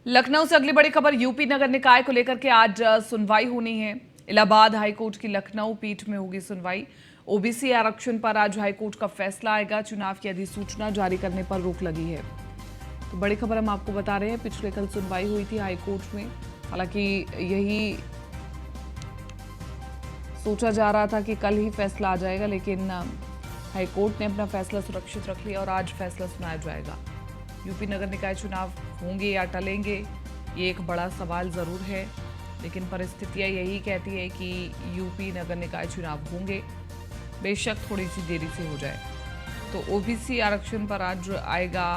लखनऊ से अगली बड़ी खबर। यूपी नगर निकाय को लेकर के आज सुनवाई होनी है। इलाहाबाद हाईकोर्ट की लखनऊ पीठ में होगी सुनवाई। ओबीसी आरक्षण पर आज हाईकोर्ट का फैसला आएगा। चुनाव की अधिसूचना जारी करने पर रोक लगी है। तो बड़ी खबर हम आपको बता रहे हैं, पिछले कल सुनवाई हुई थी हाईकोर्ट में। हालांकि यही सोचा जा रहा था कि कल ही फैसला आ जाएगा, लेकिन हाईकोर्ट ने अपना फैसला सुरक्षित रख लिया और आज फैसला सुनाया जाएगा। यूपी नगर निकाय चुनाव होंगे या टलेंगे, ये एक बड़ा सवाल जरूर है, लेकिन परिस्थितियां यही कहती है कि यूपी नगर निकाय चुनाव होंगे, बेशक थोड़ी सी देरी से हो जाए। तो ओबीसी आरक्षण पर आज आएगा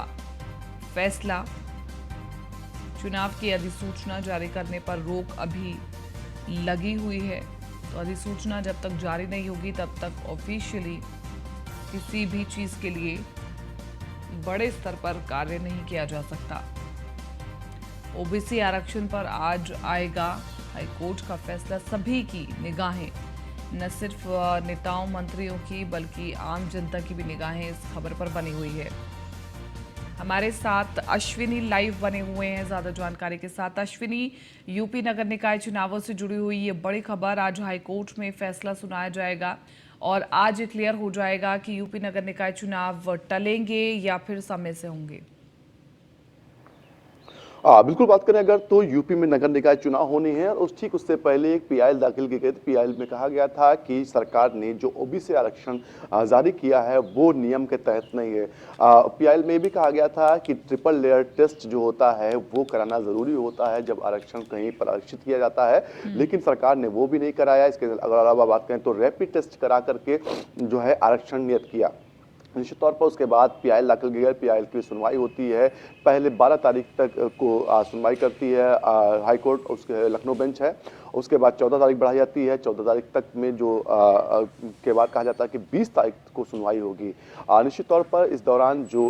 फैसला। चुनाव की अधिसूचना जारी करने पर रोक अभी लगी हुई है। तो अधिसूचना जब तक जारी नहीं होगी तब तक ऑफिशियली किसी भी चीज के लिए बड़े स्तर पर कार्य नहीं किया जा सकता। ओबीसी आरक्षण पर आज आएगा हाईकोर्ट का फैसला। सभी की निगाहें, न सिर्फ नेताओं मंत्रियों की बल्कि आम जनता की भी निगाहें इस खबर पर बनी हुई है। हमारे साथ अश्विनी लाइव बने हुए हैं ज्यादा जानकारी के साथ। अश्विनी, यूपी नगर निकाय चुनावों से जुड़ी हुई ये बड़ी खबर, आज हाईकोर्ट में फैसला सुनाया जाएगा और आज ये क्लियर हो जाएगा कि यूपी नगर निकाय चुनाव टलेंगे या फिर समय से होंगे। बिल्कुल बात करें अगर तो यूपी में नगर निकाय चुनाव होने हैं और ठीक उससे पहले एक पीआईएल दाखिल की गई थी। पीआईएल में कहा गया था कि सरकार ने जो ओबीसी आरक्षण जारी किया है वो नियम के तहत नहीं है। पीआईएल में भी कहा गया था कि ट्रिपल लेयर टेस्ट जो होता है वो कराना जरूरी होता है जब आरक्षण कहीं पर आरक्षित किया जाता है, लेकिन सरकार ने वो भी नहीं कराया। इसके अलावा बात करें तो रैपिड टेस्ट करा करके जो है आरक्षण नियत किया। निश्चित तौर पर उसके बाद पीआईएल दाखिल की गई। पीआईएल की सुनवाई होती है, पहले 12 तारीख तक को सुनवाई करती है हाईकोर्ट, उसके लखनऊ बेंच है। उसके बाद 14 तारीख बढ़ाई जाती है। 14 तारीख तक में जो के बाद कहा जाता है कि 20 तारीख को सुनवाई होगी। निश्चित तौर पर इस दौरान जो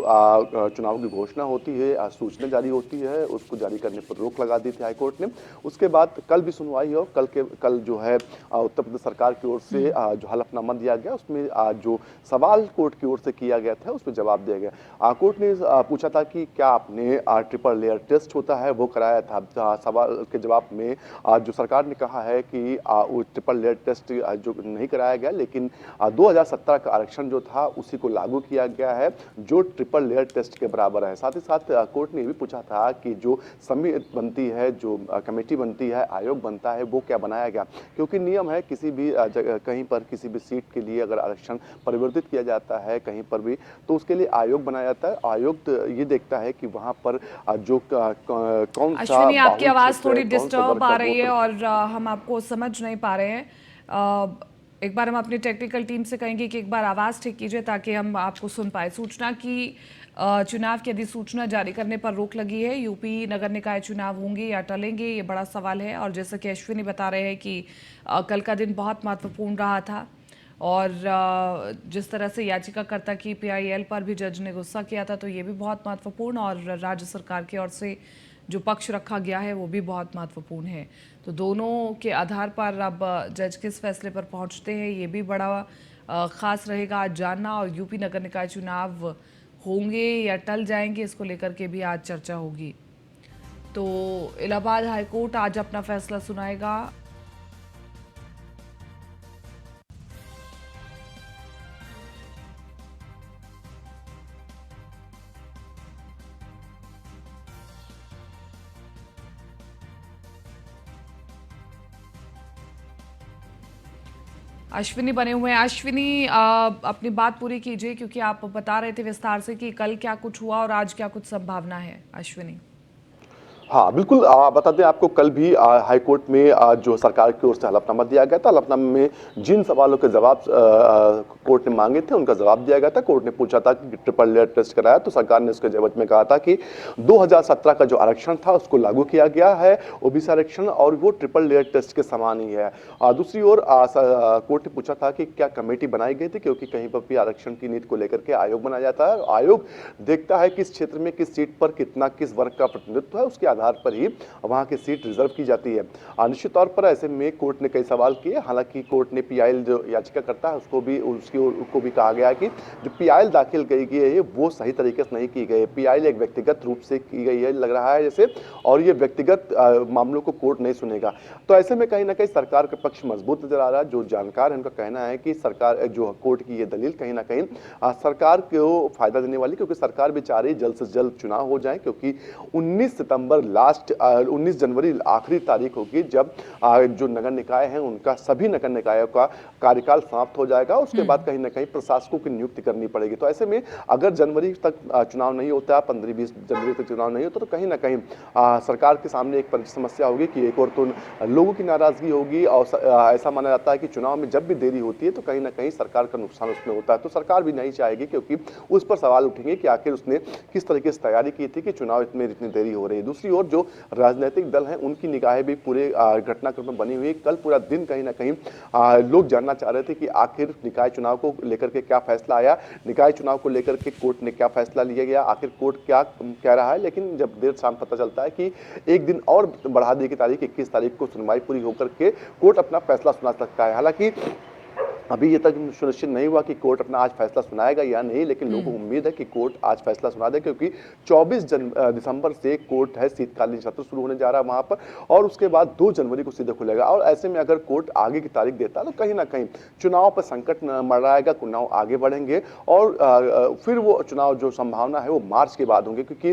चुनाव की घोषणा होती है, सूचना जारी होती है, उसको जारी करने पर रोक लगा दी थी हाईकोर्ट ने। उसके बाद कल भी सुनवाई हो। कल जो है उत्तर प्रदेश सरकार की ओर से जो हलफनामा दिया गया उसमें जो सवाल कोर्ट की ओर से किया गया था उसमें जवाब दिया गया। कोर्ट ने पूछा था कि क्या आपने ट्रिपल लेयर टेस्ट होता है वो कराया था। सवाल के जवाब में जो सरकार ने कहा है कि वो ट्रिपल लेयर टेस्ट जो नहीं कराया गया, लेकिन 2017 का आरक्षण जो था उसी को लागू किया गया है जो ट्रिपल लेयर टेस्ट के बराबर है। साथ ही साथ कोर्ट ने ये भी पूछा था कि जो समिति बनती है, जो कमेटी बनती है, आयोग बनता है, वो क्या बनाया गया, क्योंकि नियम है किसी भी जगह कहीं पर किसी भी सीट के लिए अगर आरक्षण परिवर्तित किया जाता है कहीं पर भी तो उसके लिए आयोग बनाया जाता है। आयोग ये देखता है कि वहां पर जो कौन सा अश्विनी, आपकी बाहुल आवाज क्षेत्र है, थोड़ी कौन सा डिस्टर्ब वर्ग का आ रही है वोटर। और हम आपको समझ नहीं पा रहे हैं। एक बार हम अपनी टेक्निकल टीम से कहेंगे कि एक बार आवाज ठीक कीजिए ताकि हम आपको सुन पाए। सूचना की चुनाव की अधिसूचना जारी करने पर रोक लगी है। यूपी नगर निकाय चुनाव होंगे या टलेंगे, ये बड़ा सवाल है। और जैसा कि अश्विनी बता रहे हैं कि कल का दिन बहुत महत्वपूर्ण रहा था और जिस तरह से याचिकाकर्ता की पीआईएल पर भी जज ने गुस्सा किया था, तो ये भी बहुत महत्वपूर्ण, और राज्य सरकार की ओर से जो पक्ष रखा गया है वो भी बहुत महत्वपूर्ण है। तो दोनों के आधार पर अब जज किस फैसले पर पहुंचते हैं ये भी बड़ा खास रहेगा आज जानना। और यूपी नगर निकाय चुनाव होंगे या टल जाएंगे, इसको लेकर के भी आज चर्चा होगी। तो इलाहाबाद हाईकोर्ट आज अपना फैसला सुनाएगा। अश्विनी बने हुए हैं। अश्विनी, अपनी बात पूरी कीजिए क्योंकि आप बता रहे थे विस्तार से कि कल क्या कुछ हुआ और आज क्या कुछ संभावना है। अश्विनी। हाँ बिल्कुल, बता दें आपको कल भी हाईकोर्ट में जो सरकार की ओर से हलफनामा दिया गया था। हलफनामे में जिन सवालों के जवाब कोर्ट ने मांगे थे उनका जवाब दिया गया था। कोर्ट ने पूछा था कि ट्रिपल लेयर टेस्ट कराया, तो सरकार ने उसके जवाब में कहा था कि 2017 का जो आरक्षण था उसको लागू किया गया है, ओबीसी आरक्षण, और वो ट्रिपल लेयर टेस्ट के समान ही है। दूसरी ओर कोर्ट ने पूछा था कि क्या कमेटी बनाई गई थी, क्योंकि कहीं पर भी आरक्षण की नीति को लेकर के आयोग बनाया जाता है। आयोग देखता है किस क्षेत्र में किस सीट पर कितना किस वर्ग का प्रतिनिधित्व है, उसके आधार आधार पर ही वहां की सीट रिजर्व की जाती है। निश्चित तौर पर ऐसे में कोर्ट ने कई सवाल किए। हालांकि कोर्ट ने पीआईएल जो याचिका करता है उसको भी कहा गया कि जो पीआईएल दाखिल की गई है वो सही तरीके से नहीं की गई है। पीआईएल एक व्यक्तिगत रूप से की गई है लग रहा है जैसे, और ये व्यक्तिगत मामलों को कोर्ट नहीं सुनेगा। तो ऐसे में कहीं ना कहीं सरकार का पक्ष मजबूत नजर आ रहा है। जो जानकार है उनका कहना है कि सरकार जो कोर्ट की ये दलील कहीं ना कहीं सरकार को फायदा देने वाली, क्योंकि सरकार बेचारी जल्द से जल्द चुनाव हो जाए, क्योंकि 19 जनवरी आखिरी तारीख होगी जब जो नगर निकाय हैं उनका सभी नगर निकायों का कार्यकाल समाप्त हो जाएगा। उसके बाद कहीं ना कहीं प्रशासकों की नियुक्ति करनी पड़ेगी। तो ऐसे में अगर जनवरी तक चुनाव नहीं होता, 15-20 जनवरी तक चुनाव नहीं होता, तो कहीं ना कहीं सरकार के सामने एक समस्या होगी कि एक और तो लोगों की नाराजगी होगी, और ऐसा माना जाता है कि चुनाव में जब भी देरी होती है तो कहीं ना कहीं सरकार का नुकसान उसमें होता है। तो सरकार भी नहीं चाहेगी, क्योंकि उस पर सवाल उठेंगे कि आखिर उसने किस तरीके से तैयारी की थी कि चुनाव में इतनी देरी हो रही है। दूसरी ओर जो राजनीतिक दल हैं उनकी निगाहें भी पूरे घटनाक्रम में बनी हुई। कल पूरा दिन कहीं ना कहीं लोग जानना चाह रहे थे कि आखिर निकाय चुनाव को लेकर के क्या फैसला आया, निकाय चुनाव को लेकर के कोर्ट ने क्या फैसला लिया गया, आखिर कोर्ट क्या कह रहा है। लेकिन जब देर शाम पता चलता है कि एक दिन और बढ़ा दी की तारीख 21 तारीख को सुनवाई पूरी होकर के कोर्ट अपना फैसला सुना सकता है। हालांकि अभी ये तक सुनिश्चित नहीं हुआ कि कोर्ट अपना आज फैसला सुनाएगा या नहीं, लेकिन लोगों को उम्मीद है कि कोर्ट आज फैसला सुना दे, क्योंकि 24 दिसंबर से कोर्ट है शीतकालीन सत्र शुरू होने जा रहा है वहां पर, और उसके बाद 2 जनवरी को सीधे खुलेगा। और ऐसे में अगर कोर्ट आगे की तारीख देता तो कहीं ना कहीं चुनाव पर संकट मंडराएगा, चुनाव आगे बढ़ेंगे, और फिर वो चुनाव जो संभावना है वो मार्च के बाद होंगे, क्योंकि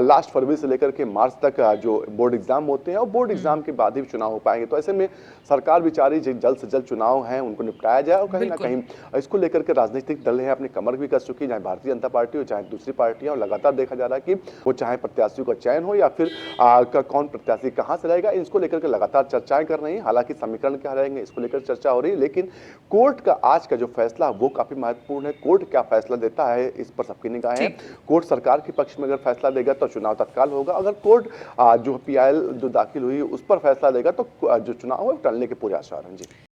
लास्ट फरवरी से लेकर के मार्च तक जो बोर्ड एग्जाम होते हैं और बोर्ड एग्जाम के बाद ही चुनाव हो पाएंगे। तो ऐसे में सरकार बेचारी जल्द से जल्द चुनाव है उनको निपटाया जाए, और कहीं ना कहीं इसको लेकर के राजनीतिक दल है अपनी कमर भी कस चुकी है, चाहे भारतीय जनता पार्टी हो चाहे दूसरी पार्टियां, और लगातार देखा जा रहा है कि वो चाहे प्रत्याशियों का चयन हो या फिर कौन प्रत्याशी कहां से रहेगा, इसको लेकर के लगातार चर्चाएं कर रही हैं। हालांकि समीकरण क्या रहेंगे इसको लेकर चर्चा हो रही है, लेकिन कोर्ट का आज का जो फैसला वो काफी महत्वपूर्ण है। कोर्ट क्या फैसला देता है इस पर सबकी निगाह है। कोर्ट सरकार के पक्ष में अगर फैसला देगा तो चुनाव तत्काल होगा, अगर कोर्ट जो पीआईएल जो दाखिल हुई उस पर फैसला देगा तो जो चुनाव है टलने के पूरे आसार हैं। जी।